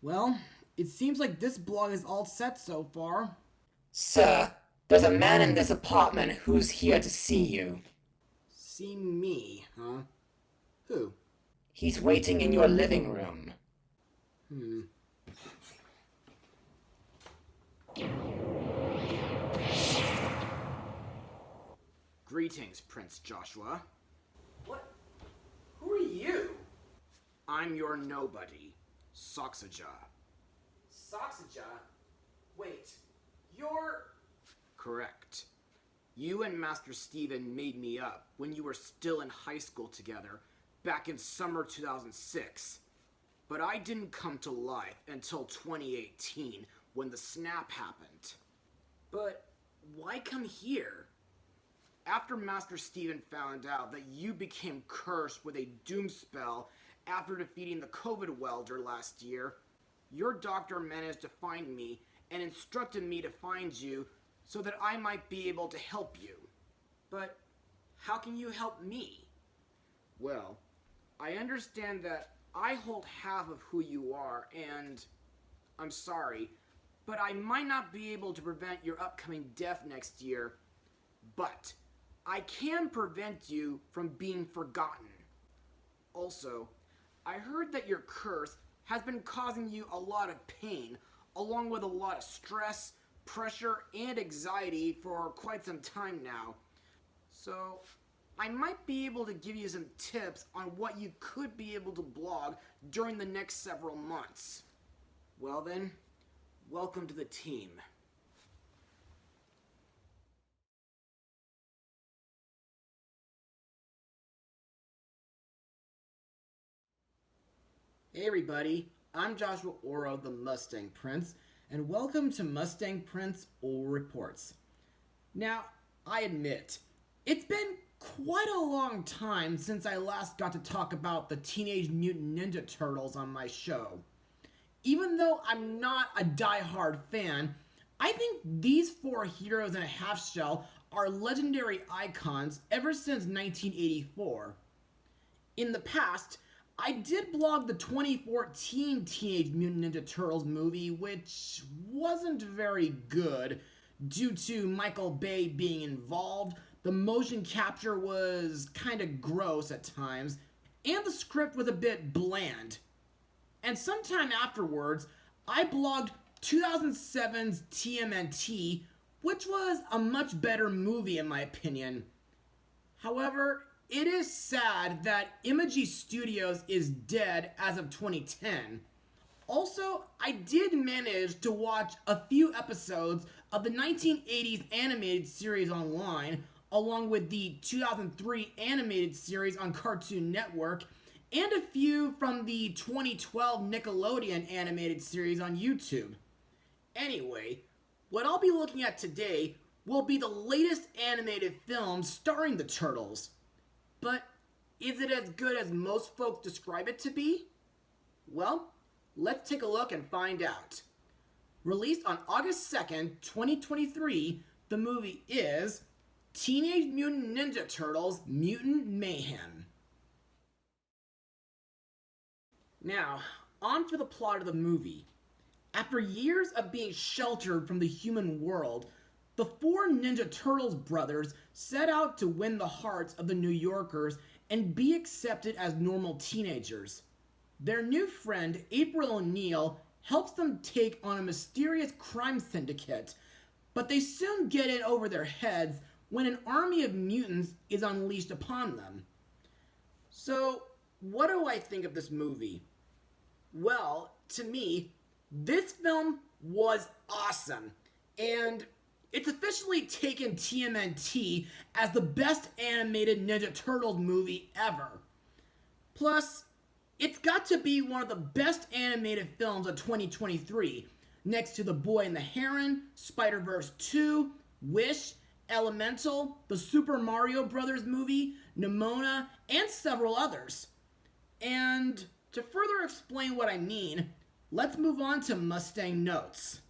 Well, it seems like this blog is all set so far. Sir, there's a man in this apartment who's here to see you. See me, huh? Who? He's waiting in your living room. Greetings, Prince Joshua. What? Who are you? I'm your nobody, Soxaja. Soxaja? Wait, you're... Correct. You and Master Steven made me up when you were still in high school together back in summer 2006. But I didn't come to life until 2018 when the snap happened. But why come here? After Master Steven found out that you became cursed with a doom spell after defeating the COVID welder last year, your doctor managed to find me and instructed me to find you so that I might be able to help you. But how can you help me? Well, I understand that I hold half of who you are, and I'm sorry, but I might not be able to prevent your upcoming death next year, but I can prevent you from being forgotten. Also, I heard that your curse has been causing you a lot of pain, along with a lot of stress, pressure, and anxiety for quite some time now. So, I might be able to give you some tips on what you could be able to blog during the next several months. Well then, welcome to the team. Hey everybody, I'm Joshua Orro, the Mustang Prince, and welcome to Mustang Prince Orro Reports. Now, I admit, it's been quite a long time since I last got to talk about the Teenage Mutant Ninja Turtles on my show. Even though I'm not a die-hard fan, I think these four heroes in a half shell are legendary icons ever since 1984. In the past, I did blog the 2014 Teenage Mutant Ninja Turtles movie, which wasn't very good due to Michael Bay being involved. The motion capture was kinda gross at times, and the script was a bit bland. And sometime afterwards, I blogged 2007's TMNT, which was a much better movie in my opinion. However, it is sad that Imagi Studios is dead as of 2010. Also, I did manage to watch a few episodes of the 1980s animated series online, along with the 2003 animated series on Cartoon Network, and a few from the 2012 Nickelodeon animated series on YouTube. Anyway, what I'll be looking at today will be the latest animated film starring the Turtles. But is it as good as most folks describe it to be? Well, let's take a look and find out. Released on August 2nd, 2023, the movie is Teenage Mutant Ninja Turtles Mutant Mayhem. Now, on for the plot of the movie. After years of being sheltered from the human world, the four Ninja Turtles brothers set out to win the hearts of the New Yorkers and be accepted as normal teenagers. Their new friend, April O'Neil, helps them take on a mysterious crime syndicate, but they soon get in over their heads when an army of mutants is unleashed upon them. So, what do I think of this movie? Well, to me, this film was awesome, and it's officially taken TMNT as the best animated Ninja Turtles movie ever. Plus, it's got to be one of the best animated films of 2023, next to The Boy and the Heron, Spider-Verse 2, Wish, Elemental, the Super Mario Bros. Movie, Nimona, and several others. And to further explain what I mean, let's move on to Mustang notes.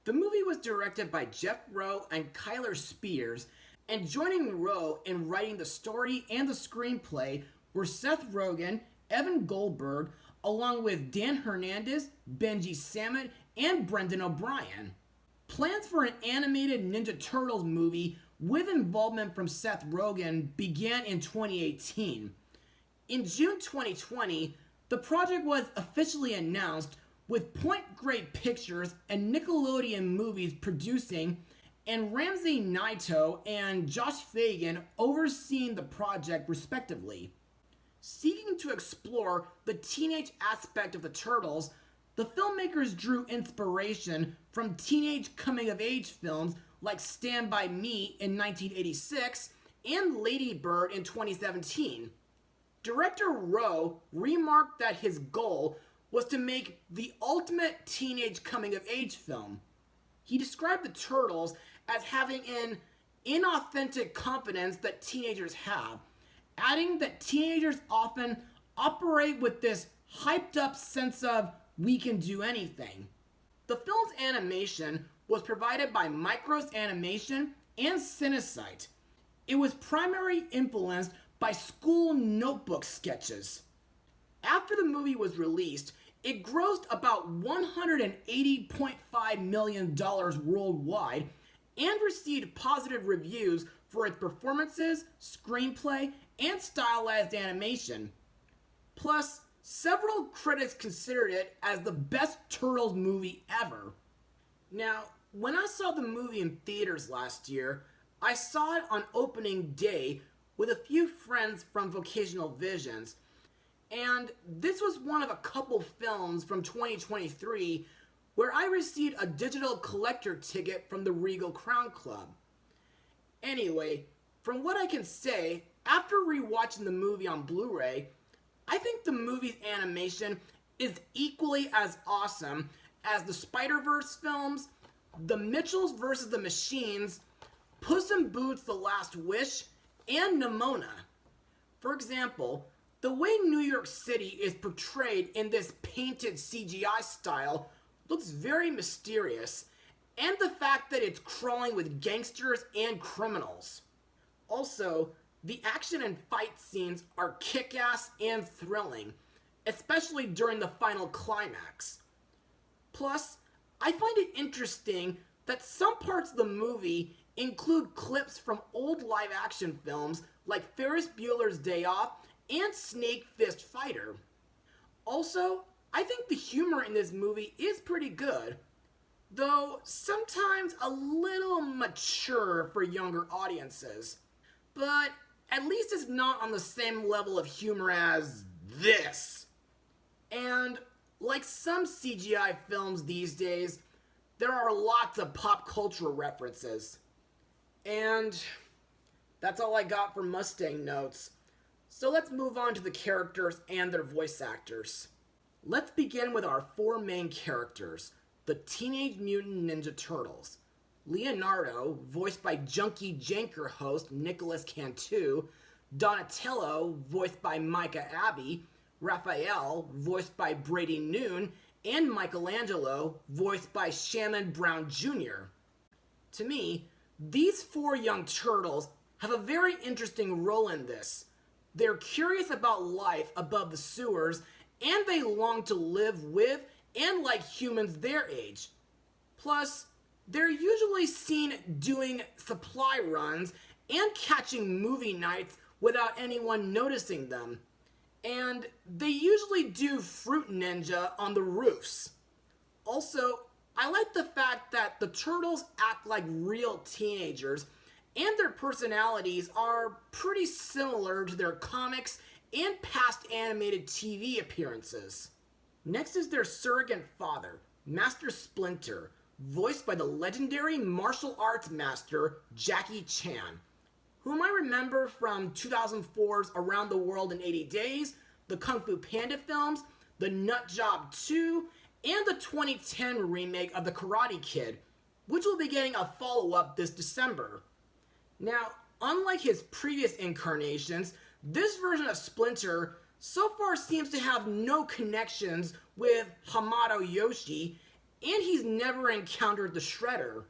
The movie was directed by Jeff Rowe and Kyler Spears, and joining Rowe in writing the story and the screenplay were Seth Rogen, Evan Goldberg, along with Dan Hernandez, Benji Sammet, and Brendan O'Brien. Plans for an animated Ninja Turtles movie with involvement from Seth Rogen began in 2018. In June 2020, the project was officially announced, with Point Great Pictures and Nickelodeon Movies producing, and Ramsey Naito and Josh Fagan overseeing the project respectively. Seeking to explore the teenage aspect of the Turtles, the filmmakers drew inspiration from teenage coming-of-age films like Stand By Me in 1986 and Lady Bird in 2017. Director Orro remarked that his goal was to make the ultimate teenage coming-of-age film. He described the Turtles as having an inauthentic confidence that teenagers have, adding that teenagers often operate with this hyped-up sense of we can do anything. The film's animation was provided by Micros Animation and Cinesite. It was primarily influenced by school notebook sketches. After the movie was released, it grossed about $180.5 million worldwide and received positive reviews for its performances, screenplay, and stylized animation. Plus, several critics considered it as the best Turtles movie ever. Now, when I saw the movie in theaters last year, I saw it on opening day with a few friends from Vocational Visions, and this was one of a couple films from 2023 where I received a digital collector ticket from the Regal Crown Club. Anyway, from what I can say, after rewatching the movie on Blu-ray, I think the movie's animation is equally as awesome as the Spider-Verse films, the Mitchells vs. the Machines, Puss in Boots: The Last Wish, and Nimona. For example, the way New York City is portrayed in this painted CGI style looks very mysterious, and the fact that it's crawling with gangsters and criminals. Also, the action and fight scenes are kick-ass and thrilling, especially during the final climax. Plus, I find it interesting that some parts of the movie include clips from old live-action films like Ferris Bueller's Day Off and Snake Fist Fighter. Also, I think the humor in this movie is pretty good, though sometimes a little mature for younger audiences. But at least it's not on the same level of humor as this. And like some CGI films these days, there are lots of pop culture references. And that's all I got for Mustang notes. So let's move on to the characters and their voice actors. Let's begin with our four main characters, the Teenage Mutant Ninja Turtles. Leonardo, voiced by Junkie Janker host Nicholas Cantu, Donatello, voiced by Micah Abbey, Raphael, voiced by Brady Noon, and Michelangelo, voiced by Shannon Brown Jr. To me, these four young turtles have a very interesting role in this. They're curious about life above the sewers, and they long to live with and like humans their age. Plus, they're usually seen doing supply runs and catching movie nights without anyone noticing them. And they usually do fruit ninja on the roofs. Also, I like the fact that the turtles act like real teenagers, and their personalities are pretty similar to their comics and past animated TV appearances. Next is their surrogate father, Master Splinter, voiced by the legendary martial arts master Jackie Chan, whom I remember from 2004's Around the World in 80 Days, the Kung Fu Panda films, the Nut Job 2, and the 2010 remake of The Karate Kid, which will be getting a follow-up this December. Now, unlike his previous incarnations, this version of Splinter so far seems to have no connections with Hamato Yoshi, and he's never encountered the Shredder.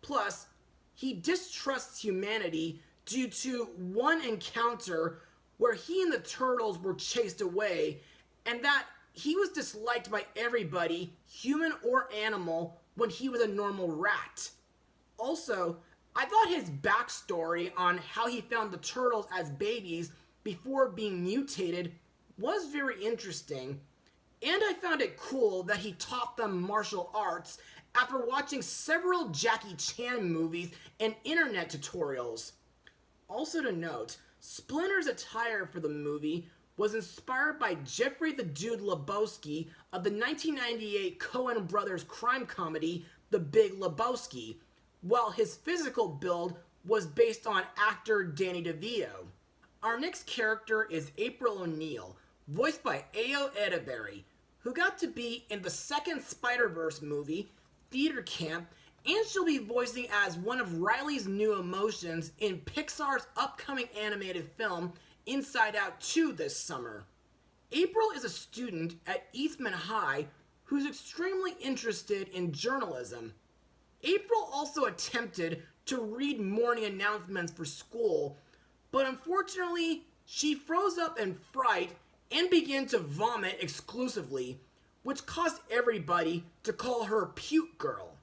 Plus, he distrusts humanity due to one encounter where he and the turtles were chased away, and that he was disliked by everybody, human or animal, when he was a normal rat. Also, I thought his backstory on how he found the turtles as babies before being mutated was very interesting, and I found it cool that he taught them martial arts after watching several Jackie Chan movies and internet tutorials. Also to note, Splinter's attire for the movie was inspired by Jeffrey the Dude Lebowski of the 1998 Coen Brothers crime comedy The Big Lebowski, while his physical build was based on actor Danny DeVito. Our next character is April O'Neil, voiced by Ayo Edebiri, who got to be in the second Spider-Verse movie, Theater Camp, and she'll be voicing as one of Riley's new emotions in Pixar's upcoming animated film, Inside Out 2, this summer. April is a student at Eastman High who's extremely interested in journalism. April also attempted to read morning announcements for school, but unfortunately, she froze up in fright and began to vomit exclusively, which caused everybody to call her Puke Girl.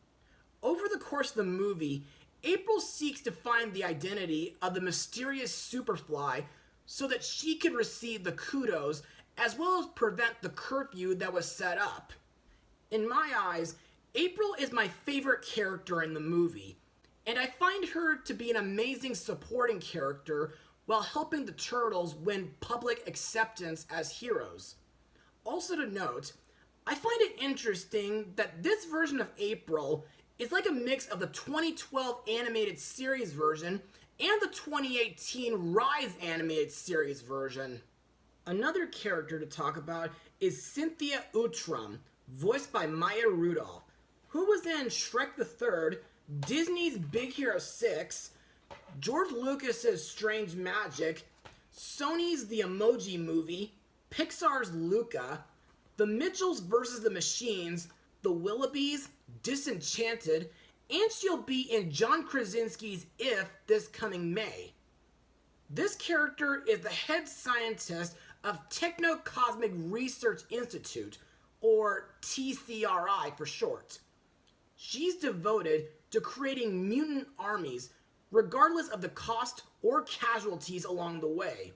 Over the course of the movie, April seeks to find the identity of the mysterious Superfly so that she can receive the kudos as well as prevent the curfew that was set up. In my eyes, April is my favorite character in the movie, and I find her to be an amazing supporting character while helping the Turtles win public acceptance as heroes. Also to note, I find it interesting that this version of April is like a mix of the 2012 animated series version and the 2018 Rise animated series version. Another character to talk about is Cynthia Outram, voiced by Maya Rudolph, who was in Shrek the Third, Disney's Big Hero 6, George Lucas's Strange Magic, Sony's The Emoji Movie, Pixar's Luca, The Mitchells vs. the Machines, The Willoughbys, Disenchanted, and she'll be in John Krasinski's If this coming May. This character is the head scientist of Techno Cosmic Research Institute, or TCRI for short. She's devoted to creating mutant armies, regardless of the cost or casualties along the way.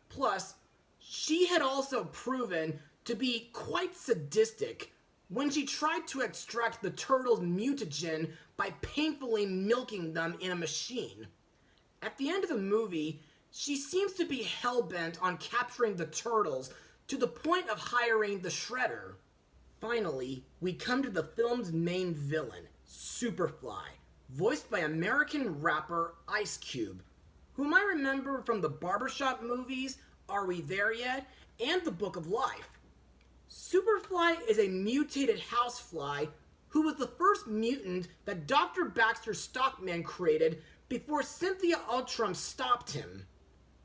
Plus, she had also proven to be quite sadistic when she tried to extract the turtles' mutagen by painfully milking them in a machine. At the end of the movie, she seems to be hell-bent on capturing the turtles to the point of hiring the Shredder. Finally, we come to the film's main villain, Superfly, voiced by American rapper Ice Cube, whom I remember from the Barbershop movies, Are We There Yet?, and The Book of Life. Superfly is a mutated housefly who was the first mutant that Dr. Baxter Stockman created before Cynthia Outram stopped him.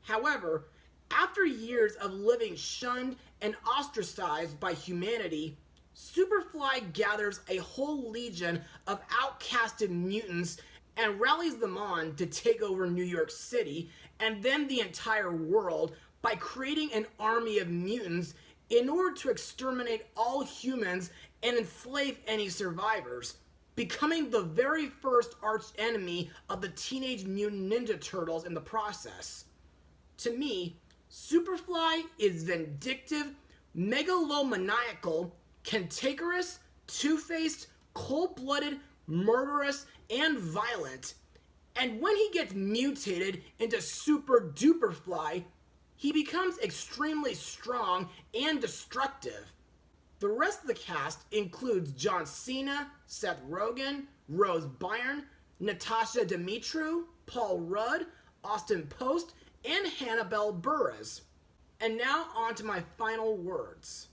However, after years of living shunned and ostracized by humanity, Superfly gathers a whole legion of outcasted mutants and rallies them on to take over New York City and then the entire world by creating an army of mutants in order to exterminate all humans and enslave any survivors, becoming the very first arch-enemy of the Teenage Mutant Ninja Turtles in the process. To me, Superfly is vindictive, megalomaniacal, cantankerous, two-faced, cold-blooded, murderous, and violent. And when he gets mutated into Super Duper Fly, he becomes extremely strong and destructive. The rest of the cast includes John Cena, Seth Rogen, Rose Byrne, Natasha Demetriou, Paul Rudd, Austin Post, and Hannibal Buress. And now on to my final words.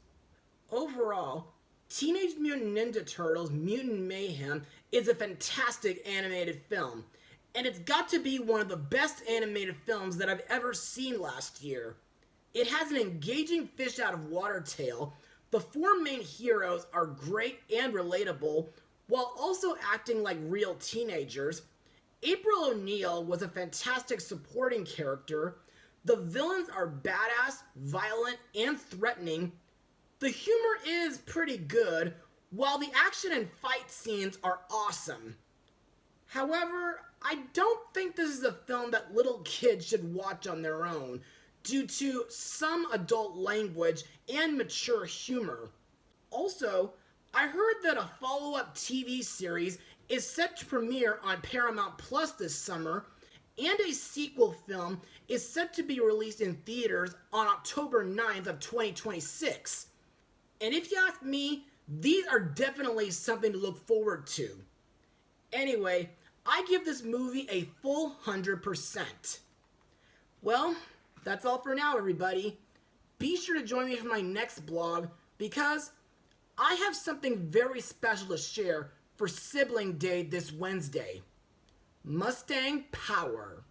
Overall, Teenage Mutant Ninja Turtles Mutant Mayhem is a fantastic animated film, and it's got to be one of the best animated films that I've ever seen last year. It has an engaging fish out of water tale, the four main heroes are great and relatable, while also acting like real teenagers. April O'Neil was a fantastic supporting character, The villains are badass, violent, and threatening. The humor is pretty good, while the action and fight scenes are awesome. However, I don't think this is a film that little kids should watch on their own, due to some adult language and mature humor. Also, I heard that a follow-up TV series is set to premiere on Paramount Plus this summer, and a sequel film is set to be released in theaters on October 9th of 2026. And if you ask me, these are definitely something to look forward to. Anyway, I give this movie a full 100%. Well, that's all for now, everybody. Be sure to join me for my next blog, because I have something very special to share for Sibling Day this Wednesday. Mustang Power.